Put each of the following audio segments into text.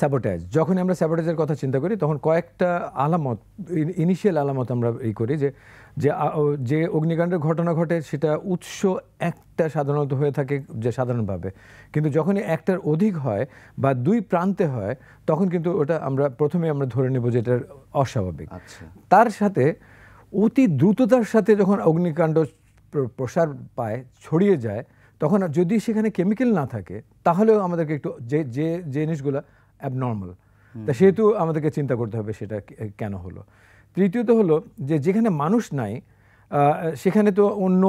Sabotage, যখন আমরা স্যাবোটেজের কথা চিন্তা করি তখন কয়েকটা আলামত, ইনিশিয়াল আলামত আমরা করি যে যে অগ্নিকাণ্ডের ঘটনা ঘটে সেটা উৎস একটা সাধারণত হয়ে থাকে যে সাধারণভাবে, কিন্তু যখনই একটার অধিক হয় বা দুই প্রান্তে হয় তখন কিন্তু ওটা আমরা প্রথমে আমরা ধরে নেব যে এটা অস্বাভাবিক। তার সাথে অতি দ্রুততার সাথে যখন অগ্নিকাণ্ড প্রসার পায়, ছড়িয়ে যায়, তখন যদি সেখানে কেমিক্যাল না থাকে তাহলেও আমাদেরকে একটু যে জিনিসগুলো অ্যাবনর্মাল, তা সেহেতু আমাদেরকে চিন্তা করতে হবে সেটা কেন হলো। তৃতীয়ত হলো যে যেখানে মানুষ নাই সেখানে তো অন্য,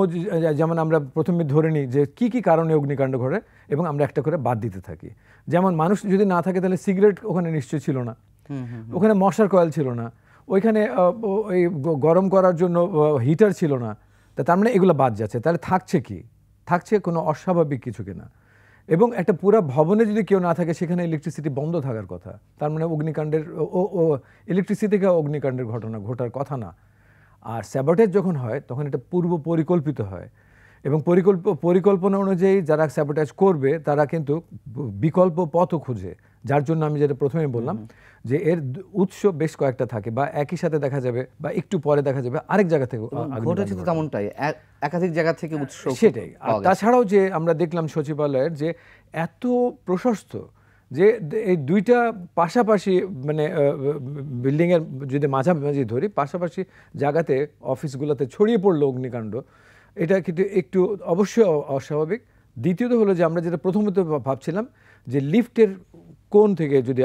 যেমন আমরা প্রথমে ধরে নিই যে কি কি কারণে অগ্নিকাণ্ড ঘটে এবং আমরা একটা করে বাদ দিতে থাকি। যেমন মানুষ যদি না থাকে তাহলে সিগারেট ওখানে নিশ্চয়ই ছিল না, ওখানে মশার কয়েল ছিল না, ওইখানে ওই গরম করার জন্য হিটার ছিল না, তার মানে এগুলো বাদ যাচ্ছে। তাহলে থাকছে কি? থাকছে কোনো অস্বাভাবিক কিছু কিনা। এবং একটা পুরো ভবনে যদি কেউ না থাকে সেখানে ইলেকট্রিসিটি বন্ধ থাকার কথা, তার মানে অগ্নিকাণ্ডের ইলেকট্রিসিটি থেকে অগ্নিকাণ্ডের ঘটনা ঘটার কথা না। আর স্যাবোটেজ যখন হয় তখন এটা পূর্ব পরিকল্পিত হয় এবং পরিকল্পনা অনুযায়ী যারা স্যাবোটেজ করবে তারা কিন্তু বিকল্প পথও খুঁজে, যার জন্য আমি যেটা প্রথমে বললাম যে এর উৎস বেশ কয়েকটা থাকে বা একই সাথে দেখা যাবে বা একটু পরে দেখা যাবে আরেক জায়গা থেকে ঘটেছে, তো তেমনটাই একাধিক জায়গা থেকে উৎস। সেটাই। আর তাছাড়াও যে আমরা দেখলাম সচিবালয়ের যে এত প্রশস্ত যে এই দুইটা পাশাপাশি মানে বিল্ডিংয়ের যদি মাঝামাঝি ধরি পাশাপাশি জায়গাতে অফিসগুলোতে ছড়িয়ে পড়লো অগ্নিকাণ্ড, এটা কিন্তু একটু অবশ্যই অস্বাভাবিক। দ্বিতীয়ত হলো যে আমরা যেটা প্রথমত ভাবছিলাম যে লিফটের কোণ থেকে যদি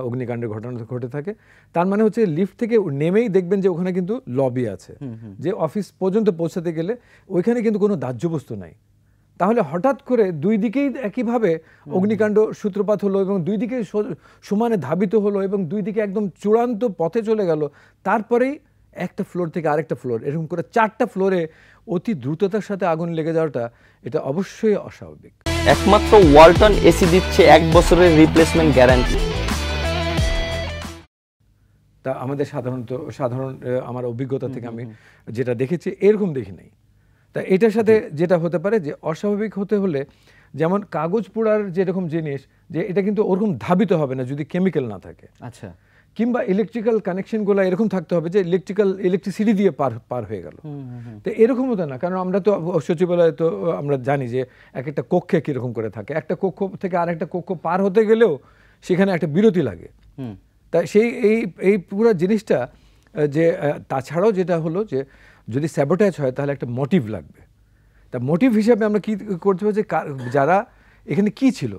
অগ্নিকাণ্ডের ঘটনা ঘটে থাকে, তার মানে হচ্ছে লিফট থেকে নেমেই দেখবেন যে ওখানে কিন্তু লবি আছে, যে অফিস পর্যন্ত পৌঁছাতে গেলে ওইখানে কিন্তু কোনো দাহ্য বস্তু নাই। তাহলে হঠাৎ করে দুই দিকেই একইভাবে অগ্নিকাণ্ড সূত্রপাত হলো এবং দুই দিকে সমানে ধাবিত হলো এবং দুই দিকে একদম চূড়ান্ত পথে চলে গেল, তারপরেই একটা ফ্লোর থেকে আরেকটা ফ্লোর, এরকম করে 4টা ফ্লোরে অতি দ্রুততার সাথে আগুন লেগে যাওয়াটা এটা অবশ্যই অস্বাভাবিক। একমাত্র ওয়ালটন এসি দিচ্ছে 1 বছরের রিপ্লেসমেন্ট গ্যারান্টি। তা আমাদের সাধারণ আমার অভিজ্ঞতা থেকে আমি যেটা দেখেছি এরকম দেখি নাই। তা এটার সাথে যেটা হতে পারে যে অস্বাভাবিক হতে হলে, যেমন কাগজ পোড়ার যেরকম জিনিস, যে এটা কিন্তু ওরকম ধাবিত হবে না যদি কেমিক্যাল না থাকে। আচ্ছা। কিংবা ইলেকট্রিক্যাল কানেকশনগুলো এরকম থাকতে হবে যে ইলেকট্রিসিটি দিয়ে পার হয়ে গেল। তো এরকম হতো না, কারণ আমরা তো সচিবালয়ে তো আমরা জানি যে এক একটা কক্ষে কীরকম করে থাকে, একটা কক্ষ থেকে আরেকটা কক্ষ পার হতে গেলেও সেখানে একটা বিরতি লাগে। তাই সেই এই পুরো জিনিসটা যে তাছাড়াও যেটা হলো যে যদি স্যাবোটেজ হয় তাহলে একটা মোটিভ লাগবে। তা মোটিভ হিসাবে আমরা কি করতে হবে যে যারা এখানে কি ছিল,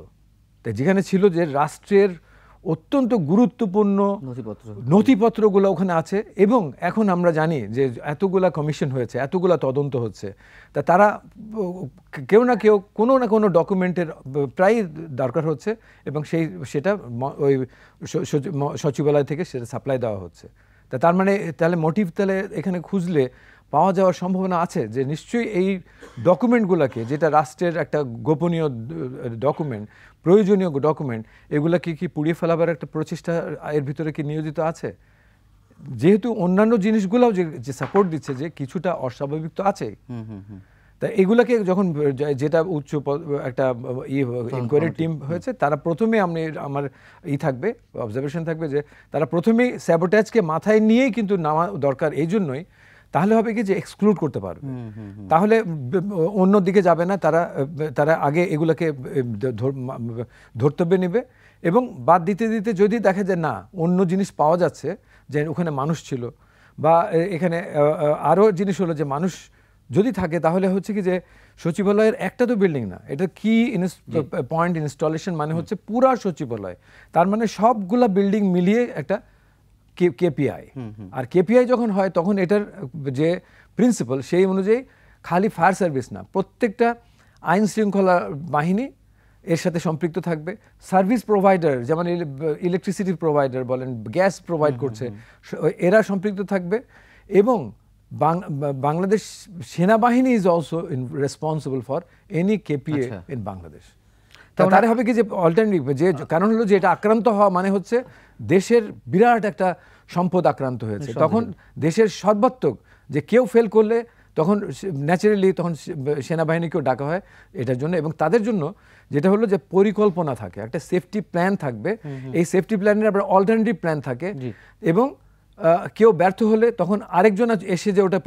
তাই যেখানে ছিল যে রাষ্ট্রের অত্যন্ত গুরুত্বপূর্ণ নথিপত্রগুলো ওখানে আছে এবং এখন আমরা জানি যে এতগুলা কমিশন হয়েছে, এতগুলা তদন্ত হচ্ছে, তা তারা কেউ না কেউ কোনো না কোনো ডকুমেন্টের প্রায় দরকার হচ্ছে এবং সেটা ওই সচিবালয় থেকে সেটা সাপ্লাই দেওয়া হচ্ছে। তা তার মানে তাহলে মোটিভ তাহলে এখানে খুঁজলে পাওয়া যাওয়ার সম্ভাবনা আছে যে নিশ্চয়ই এই ডকুমেন্টগুলোকে, যেটা রাষ্ট্রের একটা গোপনীয় ডকুমেন্ট, প্রয়োজনীয় ডকুমেন্ট, এগুলাকে কি পুড়িয়ে ফেলাবার একটা প্রচেষ্টা এর ভিতরে কি নিয়োজিত আছে? যেহেতু অন্যান্য জিনিসগুলোও যে সাপোর্ট দিচ্ছে যে কিছুটা অস্বাভাবিক তো আছে। তা এগুলাকে যখন যেটা উচ্চ একটা ইনকোয়ারি টিম হয়েছে, তারা প্রথমে আমার থাকবে, অবজারভেশন থাকবে যে তারা প্রথমেই স্যাবোটেজকে মাথায় নিয়েই কিন্তু নামা দরকার। এই জন্যই তাহলে হবে কি যে এক্সক্লুড করতে পারবে, তাহলে অন্য দিকে যাবে না, তারা আগে এগুলোকে ধর্তব্যে নেবে এবং বাদ দিতে দিতে যদি দেখে যে না অন্য জিনিস পাওয়া যাচ্ছে, যে ওখানে মানুষ ছিল বা এখানে আরও জিনিস হলো যে মানুষ যদি থাকে, তাহলে হচ্ছে কি যে সচিবালয়ের একটা তো বিল্ডিং না, এটা কি পয়েন্ট ইনস্টলেশন মানে হচ্ছে পুরা সচিবালয়, তার মানে সবগুলা বিল্ডিং মিলিয়ে একটা কেপিআই। আর কেপিআই যখন হয় তখন এটার যে প্রিন্সিপাল সেই অনুযায়ী খালি ফায়ার সার্ভিস না, প্রত্যেকটা আইন শৃঙ্খলা বাহিনী এর সাথে সম্পৃক্ত থাকবে, সার্ভিস প্রোভাইডার যেমন ইলেকট্রিসিটি প্রোভাইডার বলেন, গ্যাস প্রোভাইড করছে, এরা সম্পৃক্ত থাকবে এবং বাংলাদেশ সেনাবাহিনী is also responsible for any kPa in Bangladesh. তাহলে হবে কি যে অল্টারনেটিভ, যে কারণ হলো যে এটা আক্রান্ত হওয়া মানে হচ্ছে দেশের বিরাট একটা সম্পদ আক্রান্ত হয়েছে, তখন দেশের সর্বাত্মক যে কেউ ফেল করলে তখন ন্যাচারালি তখন সেনাবাহিনীকেও ডাকা হয় এটার জন্য, এবং তাদের জন্য যেটা হলো যে পরিকল্পনা থাকে, একটা সেফটি প্ল্যান থাকবে, এই সেফটি প্ল্যানের আবার অল্টারনেটিভ প্ল্যান থাকে, এবং কেউ ব্যর্থ হলে তখন আরেকজন এসে যে ওটা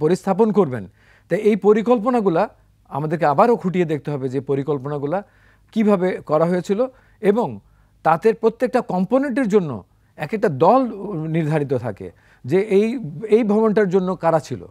পরিস্থাপন করবেন। তাই এই পরিকল্পনাগুলা আমাদেরকে আবারও খুঁটিয়ে দেখতে হবে যে পরিকল্পনাগুলা কিভাবে করা হয়েছিল, এবং তাদের প্রত্যেকটা কম্পোনেন্টের জন্য এক একটা দল নির্ধারিত থাকে যে এই ভবনটার জন্য কারা ছিল।